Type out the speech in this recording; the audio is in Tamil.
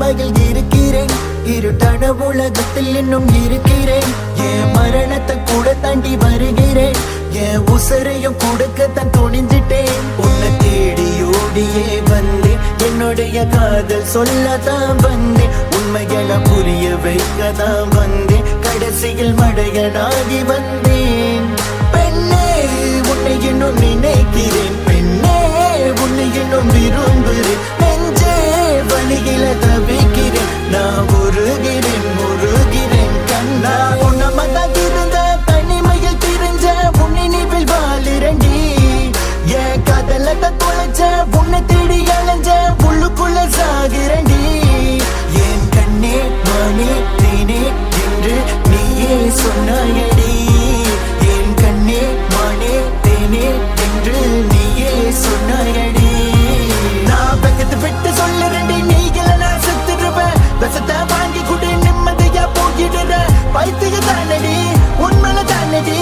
தனிமையில் இருக்கிறேன், இருட்டான உலகத்தில் இன்னும் இருக்கிறேன். என் மரணத்தை கூட தாண்டி வருகிறேன், என் உசரையும் கொடுக்கத்தான் துணிஞ்சிட்டேன். உன்னை தேடி ஓடியே வந்தேன், என்னுடைய காதல் சொல்லத்தான் வந்தேன், உண்மைகளை புரிய வைக்கத்தான் வந்தேன், கடைசியில் மடையனாகி வந்தேன். பெண்ணே உன்னை இன்னும் நினைக்கிறேன், பெண்ணே உன்னை இன்னும் விரும்புகிறேன், நெஞ்சே வழியில தவிக்கிறேன், நான் உருகிறேன் உருகிறேன் கண்ணா. உன்னமதான் இருந்த தனிமையில் திரிஞ்ச உன்னை நினைவில் வாழிரண்டி, என் காதலத்தை தொலைச்ச உன்னை தேடி அலைஞ்ச உள்ளுக்குள்ள சாகிறண்டி. என் கண்ணே மானே தேனே என்று நீயே சொன்னாயடி, என் கண்ணே மானே தேனே என்று நீயே சொன்னாயடி. நான் பக்கத்து விட்டு சொல்லுறேன்டி, நீ இல்ல நான் செத்துருவேன், விஷத்தை வாங்கி கூட நிம்மதியா போகிடுற பைத்திய தானடி, உண்மையில தானடி.